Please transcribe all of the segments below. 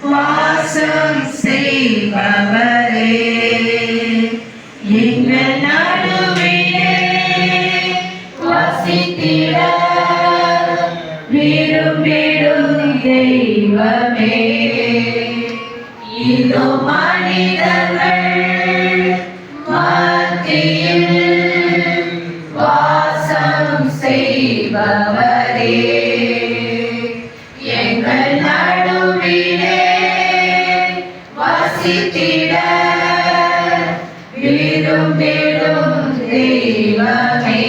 வாசம் செய்பவரே எங்கள் நடுவிலே வசித்திட விரும்பிடும் தெய்வமே இதோ மனிதர்கள் மத்தியில் வாசம் செய்பவரே எங்கள் நடுவிலே வசித்திட விரும்பிடும் தெய்வமே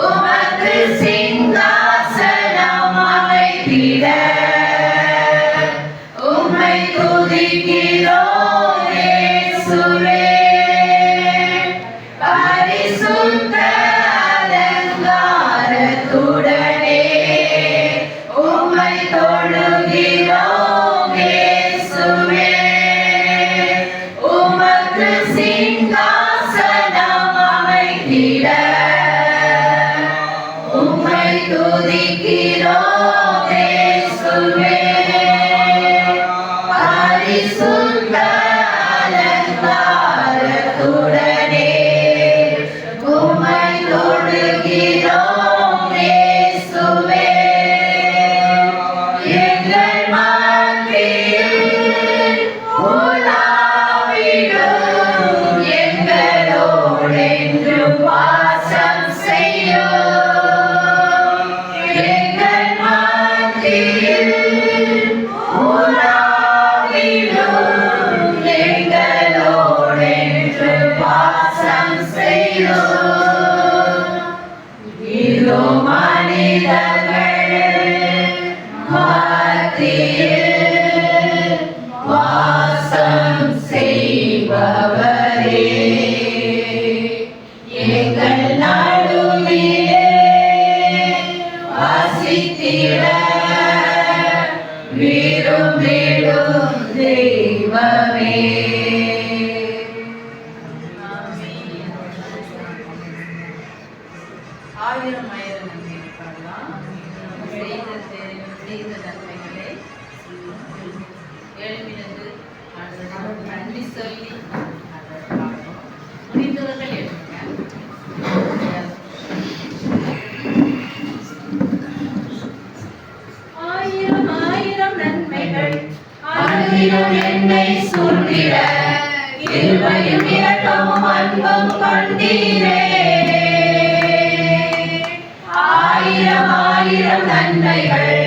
உமக்கு சிங்காசனம் அமைத்திட உம்மை துதிக்கிறோம் இயேசுவே பரிசுத்த அலங்காரத்துடனே உம்மை தொழுகிறோம் இயேசுவே உமக்கு சிங்காசனம் அமைத்திட உம்மை துதிக்கிறோம் இயேசுவே பரிசுத்த அலங்காரத்துடனே உம்மை தொழுகிறோம் இயேசுவே எங்கள் மத்தியில் உலாவிடும் எங்களோடென்றும் வாசம் செய்யும் எங்கள் மத்தியில் உலாவிடும் எங்களோடென்றும் வாசம் செய்யும் இதோ மனிதர்கள் மத்தியில் வாசம் செய்பவரே எங்கள் நடுவிலே வசித்திட விரும்பிடும் தெய்வமே ஆயிரம் ஆயிரம் நன்மை பாடலாம் செய்த நன்மைகளை எழுப்பினது நன்றி சொல்லி முடிந்தவர்கள் எழுதுங்க ஆயிரம் ஆயிரம் நன்மைகள் ஆயிரம் என்னை சூழ்ந்திட கிருபையும் இரக்கமும் அன்பும் கொண்டீரே. ஆயிரம் ஆயிரம் நன்மைகள்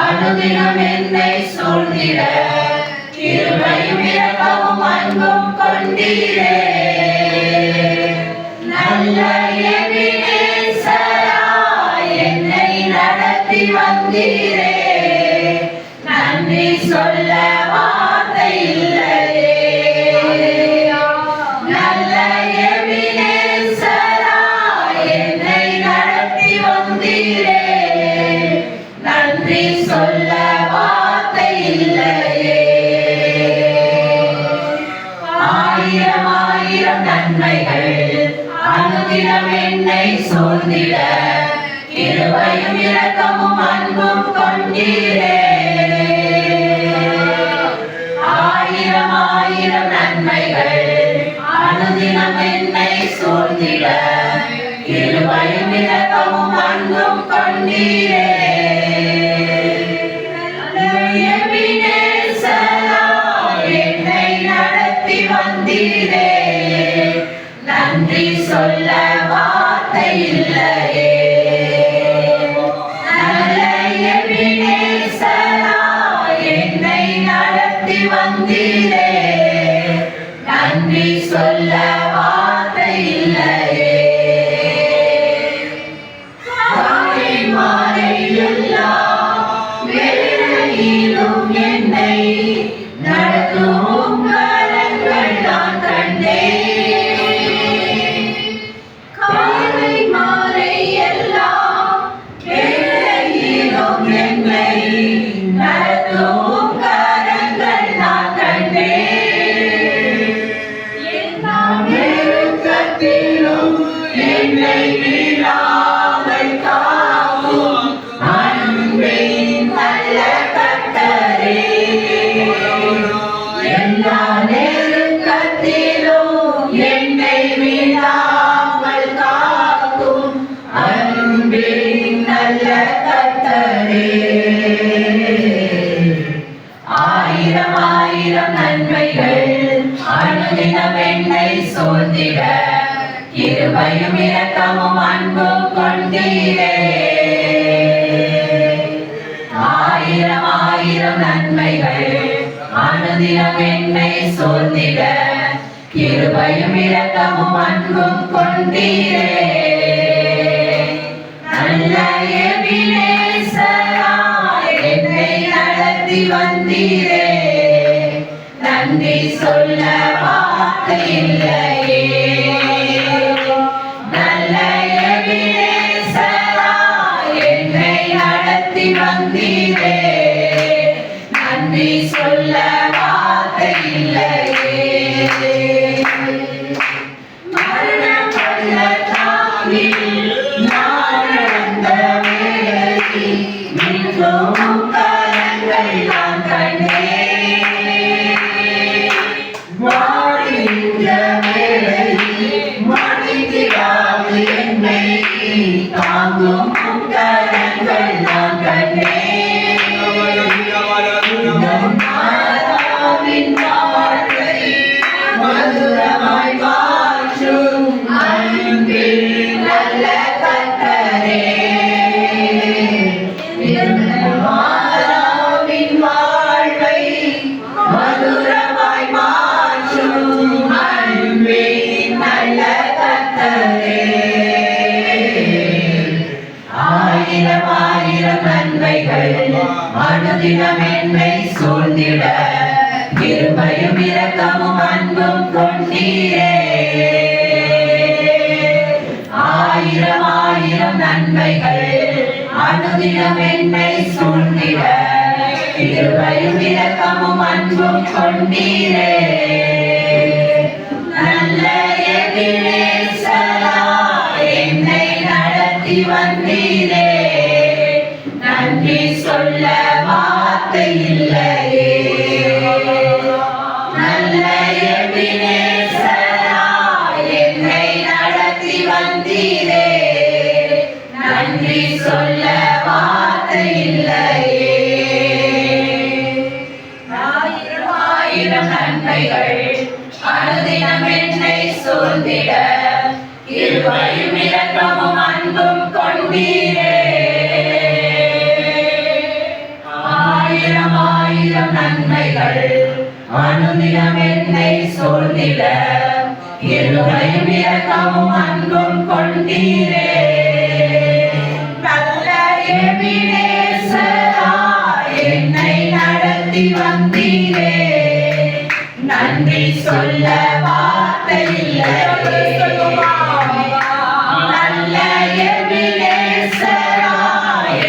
அனுதினம் என்னை சூழ்ந்திட கிருபையும் இரக்கமும் அன்பும் கொண்டீரே. நல்ல எபினேசராய் என்னை நடத்தி வந்தீரே. நன்றி சொல்ல வார்த்தை இல்லையே. நல்ல எபினேசராய் என்னை நடத்தி வந்தீரே. நன்றி சொல்ல வார்த்தை இல்லையே. ஆயிரம் ஆயிரம் நன்மைகள் அனுதினம் என்னை சூழ்ந்திட கிருபையும் இரக்கமும் அன்பும் கொண்டீரே. ஆயிரம் ஆயிரம் நன்மைகள் அனுதினம் என்னை சூழ்ந்திட கிருபையும் இரக்கமும் அன்பும் கொண்டீரே. என்னை நடத்தி வந்தீரே. நன்றி சொல்ல வார்த்தை இல்லையே. நல்ல எபினேசராய் என்னை நடத்தி வந்தீரே. நன்றி சொல்ல வார்த்தை இல்லையே. காலை மாலை எல்லாம் வேளையிலும் என்னை நடத்தும் கரங்கள் நான் கண்டேன். காலை மாலை எல்லாம் வேளையிலும் என்னை நடத்தும் கரங்கள் நான் கண்டேன். எல்லா நெருக்கத்திலும் என்னை விடாமல் காக்கும் அன்பின் நல்ல கர்த்தரே. எல்லா நெருக்கத்திலும் என்னை விடாமல் காக்கும் அன்பின் நல்ல கர்த்தரே. ஆயிரம் ஆயிரம் நன்மைகள் அனுதினம் என்னை சூழ்ந்திட கிருபையும் இரக்கமும் அன்பும் கொண்டீரே. ஆயிரம் ஆயிரம் நன்மைகள் அனுதினம் என்னை சூழ்ந்திட கிருபையும் இரக்கமும் அன்பும் கொண்டீரே. நல்ல எபினேசராய் என்னை நடத்தி வந்தீரே. நன்றி சொல்ல வார்த்தை இல்லையே. நல்ல எபினேசராய் என்னை நடத்தி வந்தீரே. நன்றி சொல்ல வார்த்தை இல்லையே. மரண பள்ளத்தாக்கில் நான் நடந்த வேளையில் நின்றும் கரங்கள் நான் கண்டேன். வாழ்கின்ற வேளையில் மடிந்திடாது என்னை தாங்கும் கரங்கள் நான் கண்டேன். மாதாவின் வாழ்வை மதுரமாய் மாற்றும் அன்பின் நல்ல கர்த்தரே. மாதாவின் வாழ்வை மதுரமாய் மாற்றும் அன்பின் நல்ல கர்த்தரே. ஆயிரம் ஆயிரம் நன்மைகள் அனுதினம் என்னை சூழ்ந்திட கிருபையும் இரக்கமும் அன்பும் கொண்டீரே. ஆயிரம் ஆயிரம் நன்மைகள் அனுதினம் என்னை சூழ்ந்திட கிருபையும் இரக்கமும் அன்பும் கொண்டீரே. நல்ல எபினேசராய் என்னை நடத்தி வந்தீரே. நன்றி சொல்ல வார்த்தை இல்லையே. நல்ல எபினேசராய் என்னை நடத்தி வந்தீரே. நன்றி சொல்ல வார்த்தை இல்லையே. ஆயிரம் ஆயிரம் நன்மைகள் அனுதினம் என்னை சூழ்ந்திட கிருபையும் இரக்கமும் அன்பும் கொண்டீரே. ஆயிரம் ஆயிரம் நன்மைகள் அனுதினம் என்னை சூழ்ந்திட கிருபையும் இரக்கமும் அன்பும் கொண்டீரே. நல்ல எபினேசராய் என்னை நடத்தி வந்தீரே. நன்றி சொல்ல வார்த்தை இல்லையே. நல்ல எபினேசராய்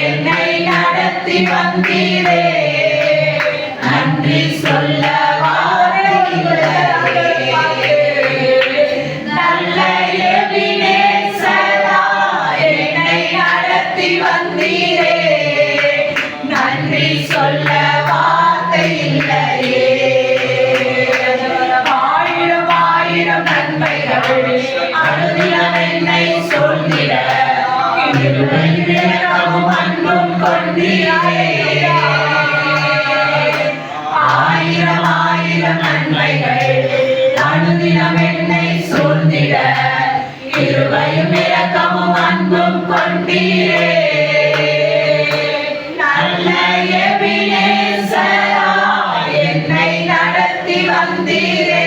என்னை நடத்தி வந்தீரே. நன்றி சொல்ல வார்த்தை இல்லையே. நல்ல எபினேசராய் என்னை நடத்தி வந்தீரே. நன்றி சொல்ல வார்த்தை இல்லையே. ஆயிரம் ஆயிரம் நன்மைகள் அனுதினம் என்னை சூழ்ந்திட கிருபையும் இரக்கமும் அன்பும் கொண்டீரே. ஆயிரம் ஆயிரம் நன்மைகள் அனுதினம் என்னை சூழ்ந்திட கிருபையும் இரக்கமும் அன்பும் கொண்டீரே. நல்ல எபினேசராய் என்னை நடத்தி வந்தீரே.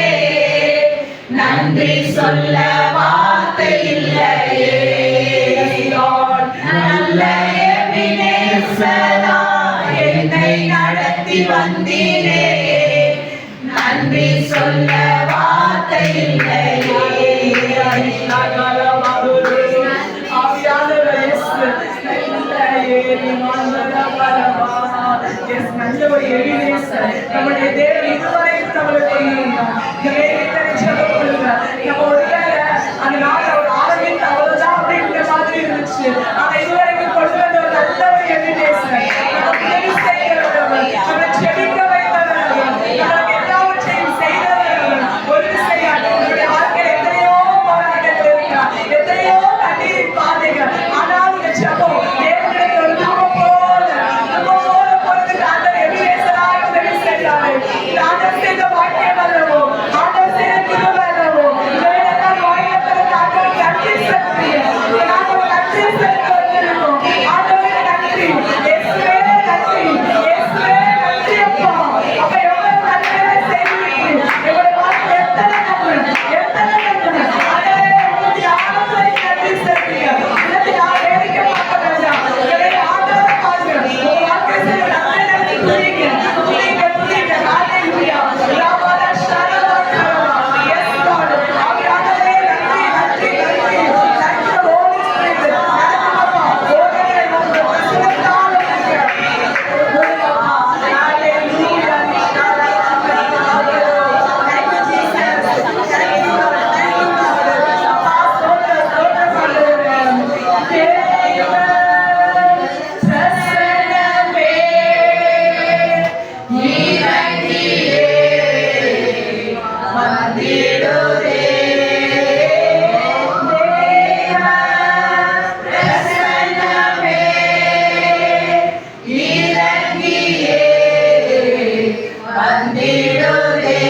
நன்றி சொல்ல வார்த்தை இல்லையே. நல்ல எபினேசராய் என்னை நடத்தி வந்தீரே. நன்றி சொல்ல வார்த்தை இல்லையே. நம்முடைய தேவன் இதுவரைக்கும் நம்மளுக்கு அந்த நாள் அவர் ஆரம்பித்து அவ்வளவுதான் அப்படின்ற மாதிரி இருந்துச்சு. ஆனா இதுவரைக்கும் கொண்டு வந்த ஒரு நல்ல ஒரு எவிடேஷன் உதவி செய்கிறவர், நம்மளை செபிக்க வைத்தவர், நமக்கு எல்லாவற்றையும் செய்தவர். ஒரு செய்யார் உங்களுடைய வாழ்க்கையில் எத்தனையோ போராட்டங்கள் இருக்கிறார், எத்தனையோ கண்ணீரின் பாதைகள். ஆனால் இந்த ஜெபம் தேவனுடைய ஒரு தூபம் போல போறதுக்கு அந்த எவிடேஷனாக உதவி செய்கிறாரு. இந்த ஆண்டவர் செய்த வாக்கியம் அல்லவோ, ஆண்டவர் செய்த கிருபை அல்லவோ, இவையெல்லாம் வாயிலத்திற்கு ஆண்டவர் நன்றி செலுத்தி நாங்கள் நன்றி செலுத்த வந்திருக்கோம். ஆண்டவரே நன்றி, இயேசுவே நன்றி, இயேசுவே நன்றி அப்பா. அப்ப எவ்வளவு நன்மைகளை செய்வீங்க, எங்களுடைய வாழ்க்கை எத்தனை நன்மை, எத்தனை நன்மை. ஆண்டவரே உங்களுடைய ஆனந்தத்தை நன்றி செலுத்துங்க. இதற்கு நான் வேடிக்கை பார்க்க வேண்டாம். என்னுடைய ஆண்டவரை பாருங்க, உங்க வாழ்க்கை செய்ய நன்மை நன்றி புரியுங்க, புரியுங்க, புரியுங்க. ஹalleluya. ராபால ஷரவக்கரவா. Yes lord. ஆண்டவரே நன்றி, நன்றி, நன்றி. Thank you Holy Spirit. Thank you அப்பா. ஓகே நம்ம பிரசன்னத்தால இருக்க. ஹalleluya. Thank you Jesus. Thank you Lord. Thank you Lord. அப்பா ஸ்தோத்திரம், ஸ்தோத்திரம் பண்ணுகிறேன். பிரசன்னமே இறங்கியே வந்திடுதே. தேவ பிரசன்னமே இறங்கியே வந்திடுதே.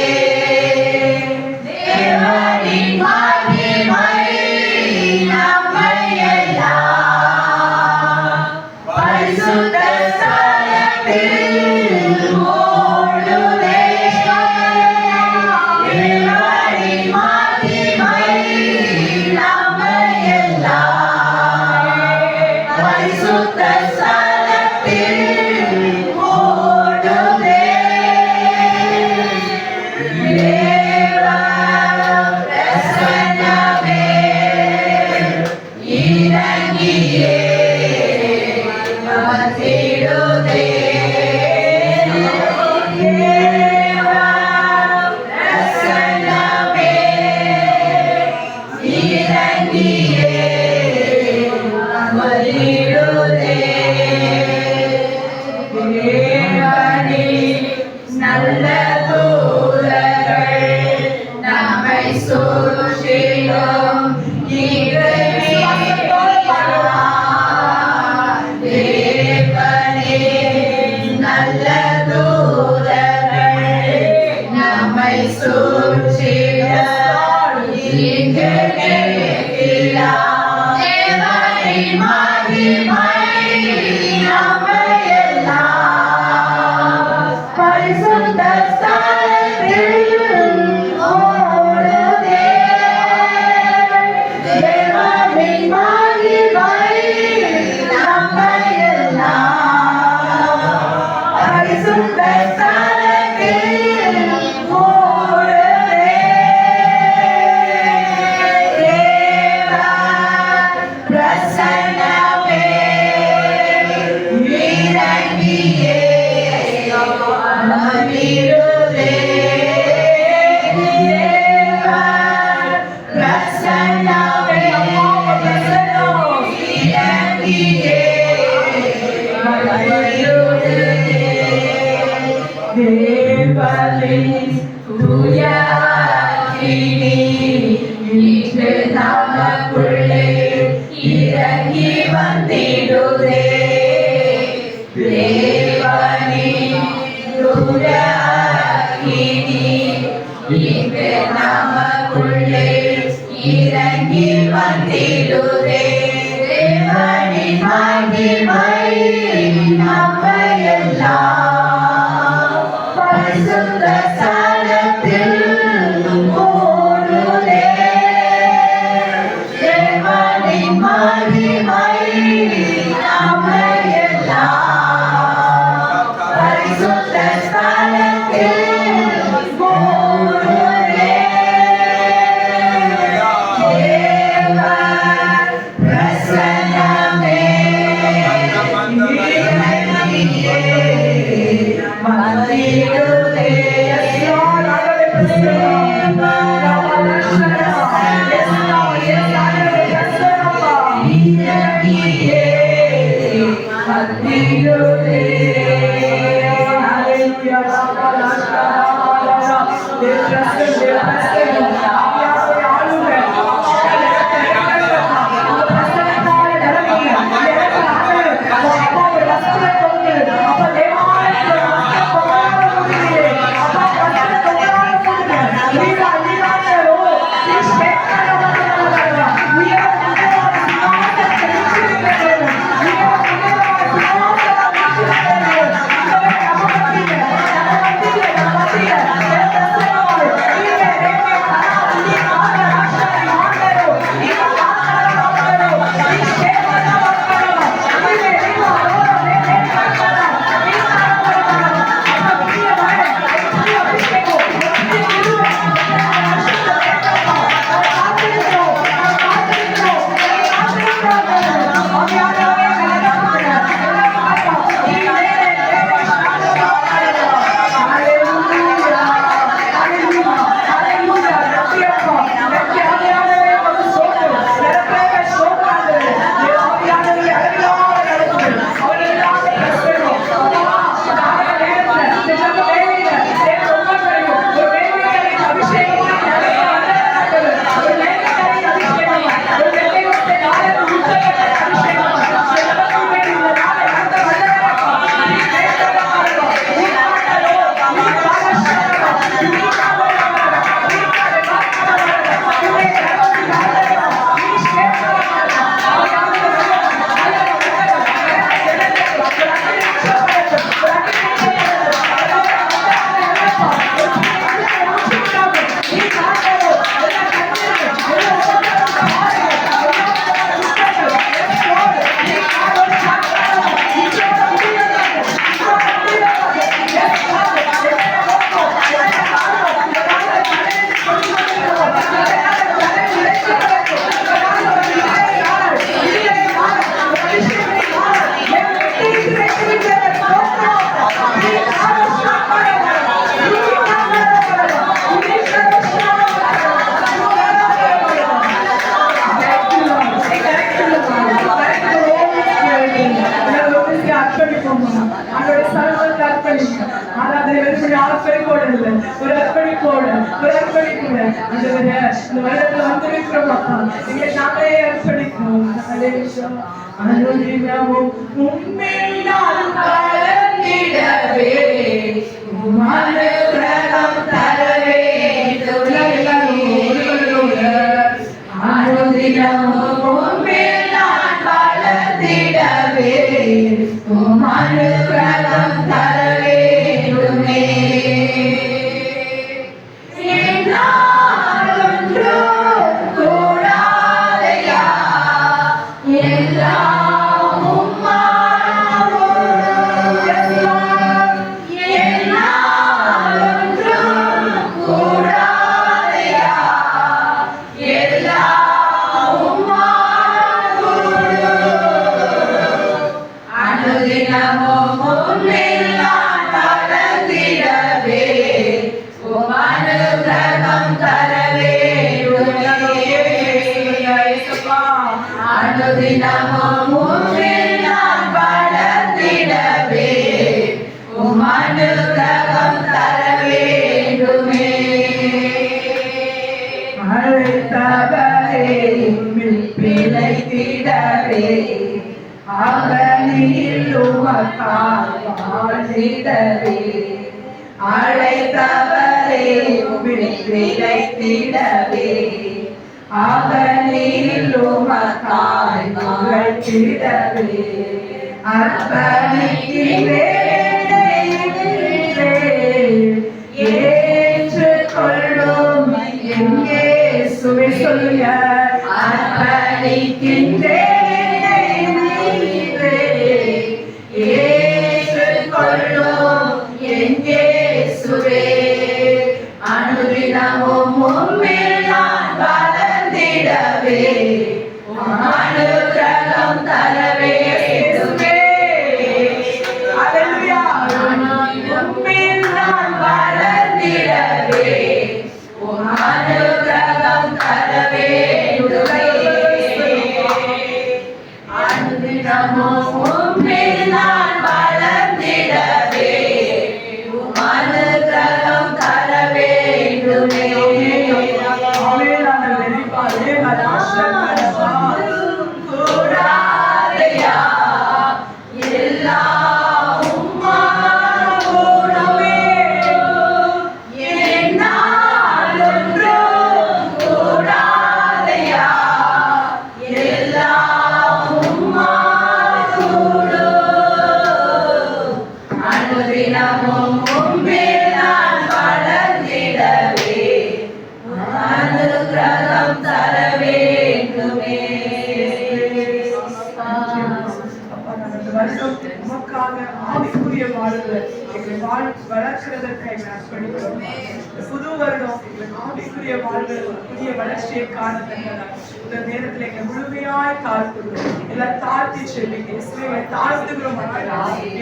தேவனின் மகிமை நம்மை எல்லாம் பரிசுத்த ஸ்தலத்தில் மூடுதே. தேவனின் மகிமை நம்மை எல்லாம் பரிசுத்த ஸ்தலத்தில் மூடுதே. நம்மை சூழ்ச்சிட இங்கு நிற்கிறார். தேவனின் மகிமை நம்மையெல்லாம் பரிசுத்த ஸ்தலத்தில் ஓடுதே. தேவனின் மகிமை நம்மையெல்லாம் பரிசுத்த ஸ்தலத்தில் ஓடுதே. தேவ பிரசன்னமே இறங்கியே வந்திடுதே. தேவ பிரசன்னமே இறங்கியே வந்திடுதே. தேவனின் தூய அக்கினி இன்று நமக்குள்ளே இறங்கி வந்திடுதே. தேவனின் தூய அக்கினி இன்று நமக்குள்ளே இறங்கி வந்திடுதே. தேவனின் மகிமை நம்மையெல்லாம் பரிசுத்த ஸ்தலத்தில் ஓடுதே. தேவனின் மகிமை நம்மையெல்லாம் பரிசுத்த ஸ்தலத்தில் ஓடுதே. தேவ பிரசன்னமே இறங்கியே வந்திடுதே. இறங்கியே வந்திடுதே. இந்த வருடத்துல வந்திருக்கிறோம் அப்பா, எங்களை நாங்களே அர்ப்பணிக்கிறோம். அனுதினமும் உம்மில் நான் கலந்திடவே, உம் அனுக்கிரகம் தரவே அனுதினமும் உம்மில் நான் வளர்ந்திடவே உம் அனுக்கிரகம் தர வேண்டுமே. அழைத்தவரே உம்மில் பிழைத்திடவே அவனில் உமக்காய் வாழ்ந்திடவே. அழைத்தவரே உம்மில் பிழைத்திடவே அவனில் உமக்காய் வாழ்ந்திடவே. அர்ப்பணிக்கிறேன் ஏற்றுக்கொள்ளும் என் இயேசுவே சொல்லுங்க. அர்ப்பணிக்கின்றேன் ஏற்றுக்கொள்ளும் என் இயேசுவே. அனுதினமும் உம்மில் நான் வளர்ந்திடவே உம் அனுக்கிரகம் தர வேண்டுமே. அல்லேலூயா. உம்மில் நான் வளர்ந்திடவே உம் அனுக்கிரகம் தர வேண்டுமே. அனுதினமும் உம்மில் நான் வளர்ந்திடவே உம் அனுக்கிரகம் தர வேண்டுமே. கூடாதையா எல்லாம் உம்மால் கூடுமே. என்னால் ஒன்றும் கூடாதையா எல்லாம் உம்மால் கூடும். அனுதினமும் உம்மில் நான் வளர்ந்திடவே உம் அனுக்கிரகம் தர வேண்டுமே. உமக்காக ஆவிக்குரிய வாழ்வு எங்களை வளர்க்கிறதற்காக அர்ப்பணிக்கிறோம். புது வருடம் எங்களுக்கு ஆவிக்குரிய வாழ்வு புதிய வளர்ச்சியை காணத்தக்கதாக இந்த நேரத்தில் எங்களை முழுமையாய் தாழ்த்துகிறோம். எல்லாம் தாழ்த்தி செல்லுங்க இஸ்ரேலை தாழ்த்துகிறோம்.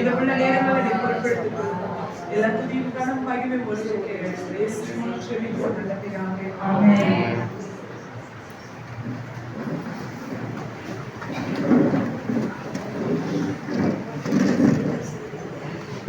இது உள்ள நேரங்களை நீ பொறுப்பெடுத்துக்கிறோம். எல்லா துதியும் கனம் மகிமை ஒழுங்கு செல்லுங்க. ஆமென்.